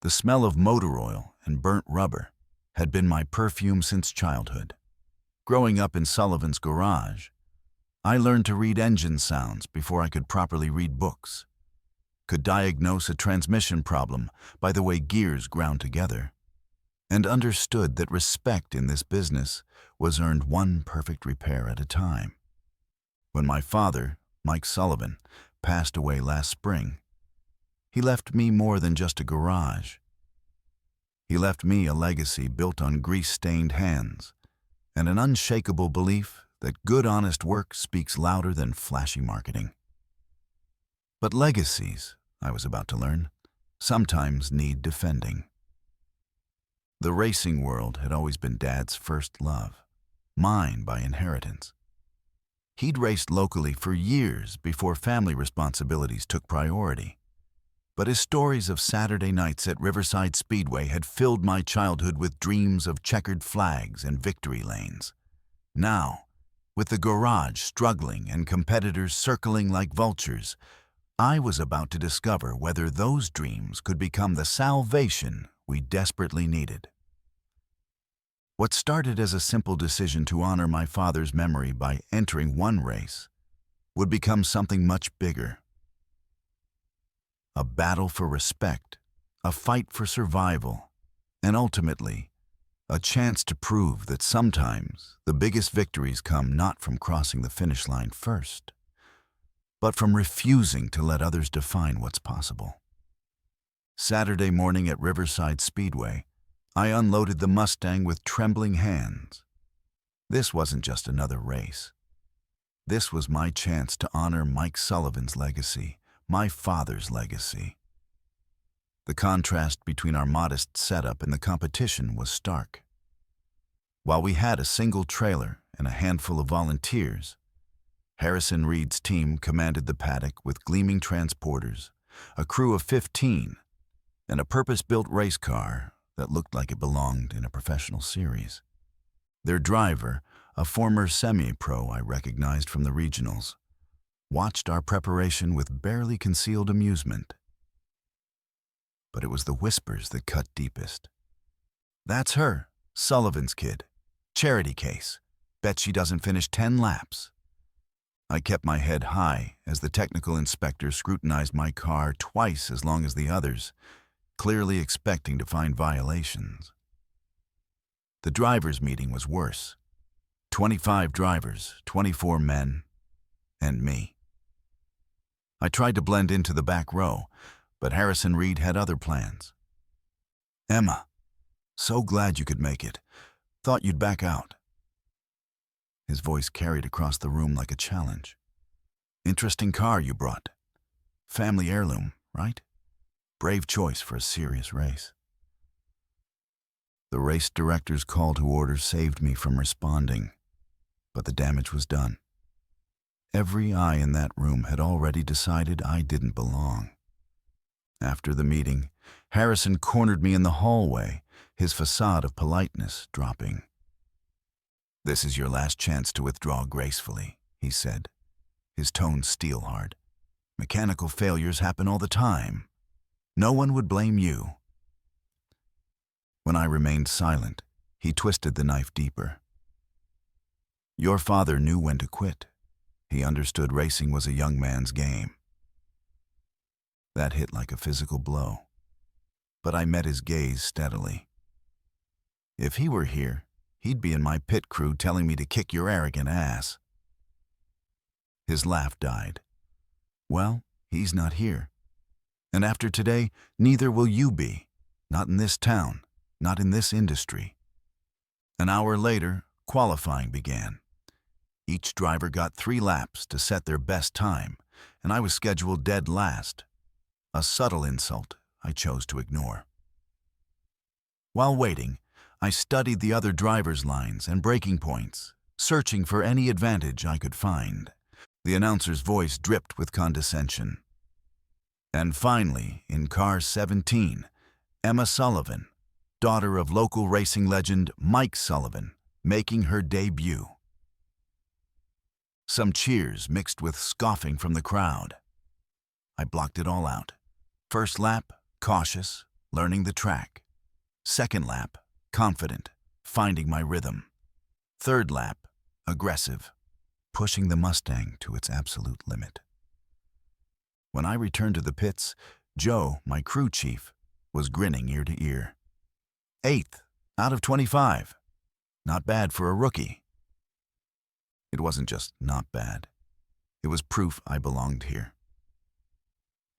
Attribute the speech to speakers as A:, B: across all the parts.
A: The smell of motor oil and burnt rubber had been my perfume since childhood. Growing up in Sullivan's Garage, I learned to read engine sounds before I could properly read books, could diagnose a transmission problem by the way gears ground together, and understood that respect in this business was earned one perfect repair at a time. When my father, Mike Sullivan, passed away last spring, he left me more than just a garage. He left me a legacy built on grease-stained hands and an unshakable belief that good, honest work speaks louder than flashy marketing. But legacies, I was about to learn, sometimes need defending. The racing world had always been Dad's first love, mine by inheritance. He'd raced locally for years before family responsibilities took priority. But his stories of Saturday nights at Riverside Speedway had filled my childhood with dreams of checkered flags and victory lanes. Now, with the garage struggling and competitors circling like vultures, I was about to discover whether those dreams could become the salvation we desperately needed. What started as a simple decision to honor my father's memory by entering one race would become something much bigger. A battle for respect, a fight for survival, and ultimately, a chance to prove that sometimes the biggest victories come not from crossing the finish line first, but from refusing to let others define what's possible. Saturday morning at Riverside Speedway, I unloaded the Mustang with trembling hands. This wasn't just another race. This was my chance to honor Mike Sullivan's legacy, my father's legacy. The contrast between our modest setup and the competition was stark. While we had a single trailer and a handful of volunteers, Harrison Reed's team commanded the paddock with gleaming transporters, a crew of 15, and a purpose-built race car that looked like it belonged in a professional series. Their driver, a former semi-pro I recognized from the regionals, watched our preparation with barely concealed amusement. But it was the whispers that cut deepest. "That's her, Sullivan's kid. Charity case. Bet she doesn't finish 10 laps." I kept my head high as the technical inspector scrutinized my car twice as long as the others, clearly expecting to find violations. The drivers' meeting was worse. 25 drivers, 24 men, and me. I tried to blend into the back row, but Harrison Reed had other plans. "Emma, so glad you could make it. Thought you'd back out." His voice carried across the room like a challenge. "Interesting car you brought. Family heirloom, right? Brave choice for a serious race." The race director's call to order saved me from responding, but the damage was done. Every eye in that room had already decided I didn't belong. After the meeting, Harrison cornered me in the hallway, his facade of politeness dropping. "This is your last chance to withdraw gracefully," he said, his tone steel-hard. "Mechanical failures happen all the time. No one would blame you." When I remained silent, he twisted the knife deeper. "Your father knew when to quit. He understood racing was a young man's game." That hit like a physical blow, but I met his gaze steadily. "If he were here, he'd be in my pit crew telling me to kick your arrogant ass." His laugh died. "Well, he's not here. And after today, neither will you be. Not in this town, not in this industry." An hour later, qualifying began. Each driver got 3 laps to set their best time, and I was scheduled dead last. A subtle insult I chose to ignore. While waiting, I studied the other drivers' lines and braking points, searching for any advantage I could find. The announcer's voice dripped with condescension. And finally, in car 17, Emma Sullivan, daughter of local racing legend Mike Sullivan, making her debut. Some cheers mixed with scoffing from the crowd. I blocked it all out. First lap, cautious, learning the track. Second lap, confident, finding my rhythm. Third lap, aggressive, pushing the Mustang to its absolute limit. When I returned to the pits, Joe, my crew chief, was grinning ear to ear. 8th out of 25. Not bad for a rookie. It wasn't just not bad. It was proof I belonged here.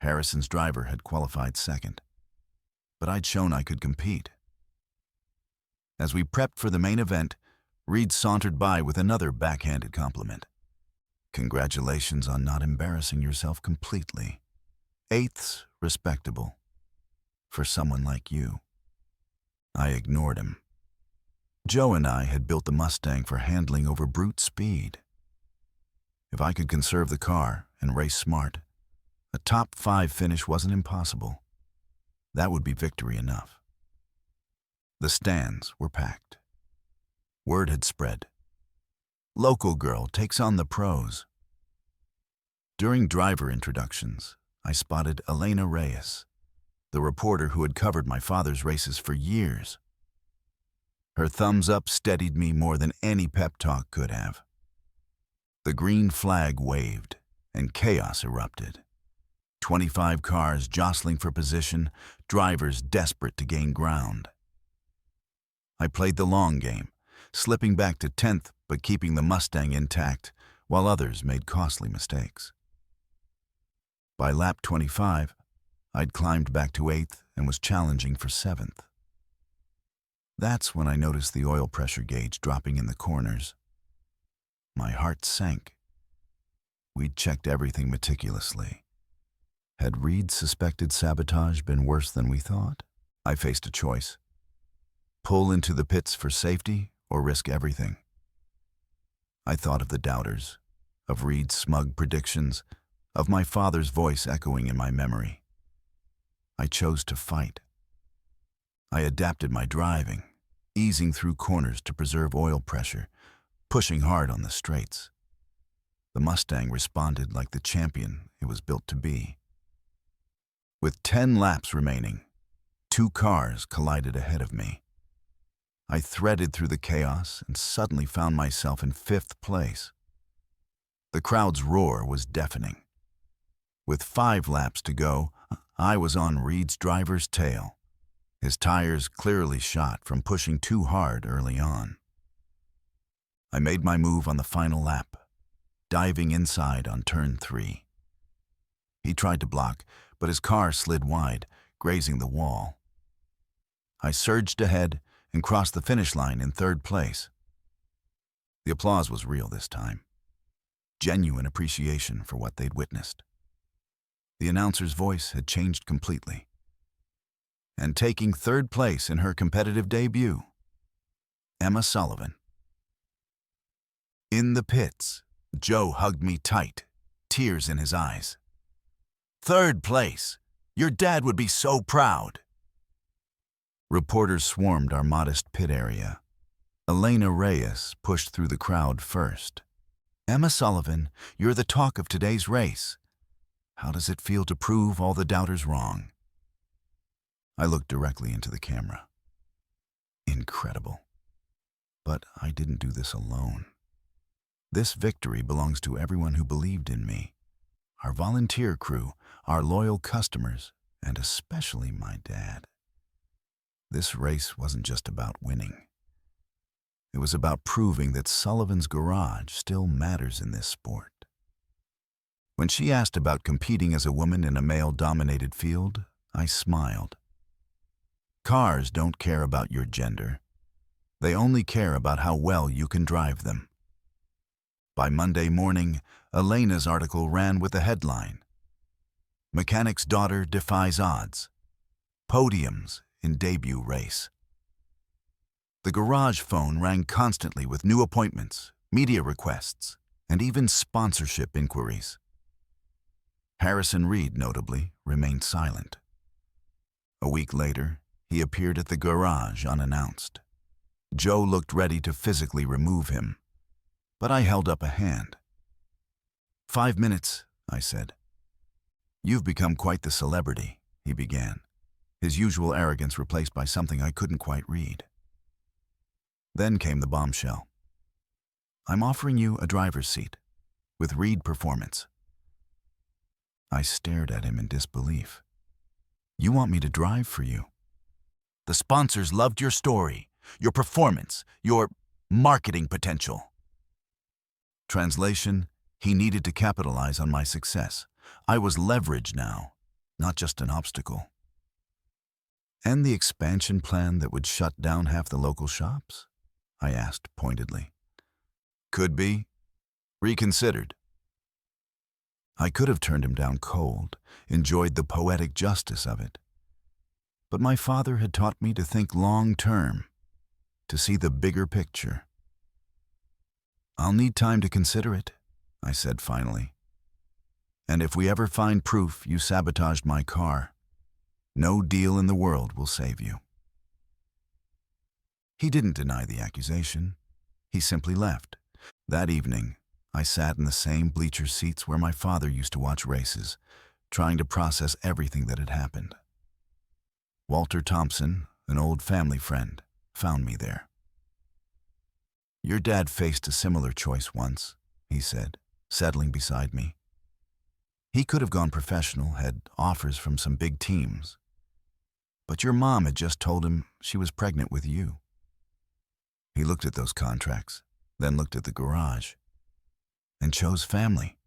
A: Harrison's driver had qualified second, but I'd shown I could compete. As we prepped for the main event, Reed sauntered by with another backhanded compliment. Congratulations on not embarrassing yourself completely. 8th's respectable. For someone like you. I ignored him. Joe and I had built the Mustang for handling over brute speed. If I could conserve the car and race smart, a top 5 finish wasn't impossible. That would be victory enough. The stands were packed. Word had spread. Local girl takes on the pros. During driver introductions, I spotted Elena Reyes, the reporter who had covered my father's races for years. Her thumbs up steadied me more than any pep talk could have. The green flag waved, and chaos erupted. 25 cars jostling for position, drivers desperate to gain ground. I played the long game, slipping back to 10th but keeping the Mustang intact, while others made costly mistakes. By lap 25, I'd climbed back to 8th and was challenging for 7th. That's when I noticed the oil pressure gauge dropping in the corners. My heart sank. We'd checked everything meticulously. Had Reed's suspected sabotage been worse than we thought? I faced a choice. Pull into the pits for safety or risk everything. I thought of the doubters, of Reed's smug predictions, of my father's voice echoing in my memory. I chose to fight. I adapted my driving, easing through corners to preserve oil pressure, pushing hard on the straights. The Mustang responded like the champion it was built to be. With 10 laps remaining, 2 cars collided ahead of me. I threaded through the chaos and suddenly found myself in 5th place. The crowd's roar was deafening. With 5 laps to go, I was on Reed's driver's tail, his tires clearly shot from pushing too hard early on. I made my move on the final lap, diving inside on turn 3. He tried to block, but his car slid wide, grazing the wall. I surged ahead and crossed the finish line in 3rd place. The applause was real this time. Genuine appreciation for what they'd witnessed. The announcer's voice had changed completely. And taking 3rd place in her competitive debut, Emma Sullivan. In the pits, Joe hugged me tight, tears in his eyes. 3rd place! Your dad would be so proud! Reporters swarmed our modest pit area. Elena Reyes pushed through the crowd first. Emma Sullivan, you're the talk of today's race. How does it feel to prove all the doubters wrong? I looked directly into the camera. Incredible. But I didn't do this alone. This victory belongs to everyone who believed in me. Our volunteer crew, our loyal customers, and especially my dad. This race wasn't just about winning. It was about proving that Sullivan's Garage still matters in this sport. When she asked about competing as a woman in a male-dominated field, I smiled. Cars don't care about your gender. They only care about how well you can drive them. By Monday morning, Elena's article ran with the headline, "Mechanic's Daughter Defies Odds. Podiums in Debut Race." The garage phone rang constantly with new appointments, media requests, and even sponsorship inquiries. Harrison Reed, notably, remained silent. A week later, he appeared at the garage unannounced. Joe looked ready to physically remove him, but I held up a hand. 5 minutes, I said. You've become quite the celebrity, he began. his usual arrogance replaced by something I couldn't quite read. Then came the bombshell. I'm offering you a driver's seat with Reed Performance. I stared at him in disbelief. You want me to drive for you? The sponsors loved your story, your performance, your marketing potential. Translation, he needed to capitalize on my success. I was leverage now, not just an obstacle. And the expansion plan that would shut down half the local shops? I asked pointedly. Could be. Reconsidered. I could have turned him down cold, enjoyed the poetic justice of it. But my father had taught me to think long-term, to see the bigger picture. I'll need time to consider it, I said finally. And if we ever find proof you sabotaged my car, no deal in the world will save you. He didn't deny the accusation. He simply left. That evening, I sat in the same bleacher seats where my father used to watch races, trying to process everything that had happened. Walter Thompson, an old family friend, found me there. Your dad faced a similar choice once, he said, settling beside me. He could have gone professional, had offers from some big teams. But your mom had just told him she was pregnant with you. He looked at those contracts, then looked at the garage, and chose family.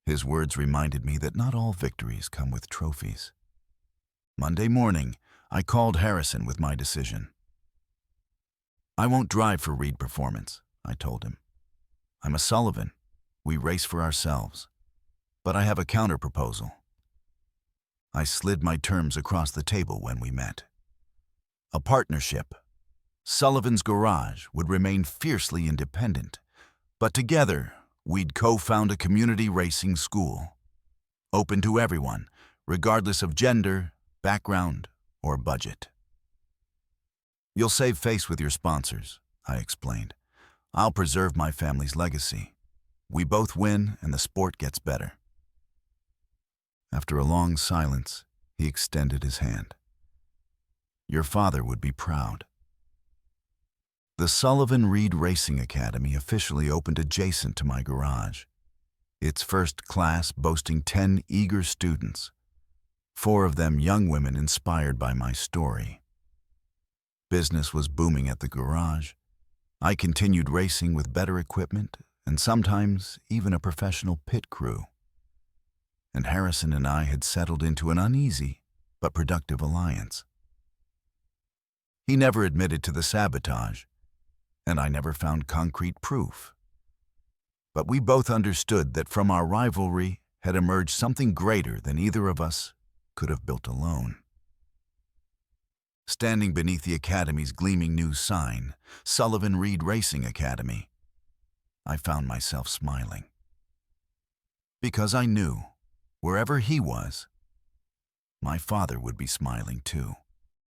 A: His words reminded me that not all victories come with trophies. Monday morning, I called Harrison with my decision. I won't drive for Reed Performance, I told him. I'm a Sullivan. We race for ourselves. But I have a counter-proposal. I slid my terms across the table when we met. A partnership. Sullivan's Garage would remain fiercely independent, but together we'd co-found a community racing school, open to everyone, regardless of gender, background, or budget. You'll save face with your sponsors, I explained. I'll preserve my family's legacy. We both win and the sport gets better. After a long silence, he extended his hand. Your father would be proud. The Sullivan Reed Racing Academy officially opened adjacent to my garage, its first class boasting 10 eager students, 4 of them young women inspired by my story. Business was booming at the garage. I continued racing with better equipment and sometimes even a professional pit crew. And Harrison and I had settled into an uneasy but productive alliance. He never admitted to the sabotage, and I never found concrete proof. But we both understood that from our rivalry had emerged something greater than either of us could have built alone. Standing beneath the Academy's gleaming new sign, Sullivan Reed Racing Academy, I found myself smiling. Because I knew, wherever he was, my father would be smiling too.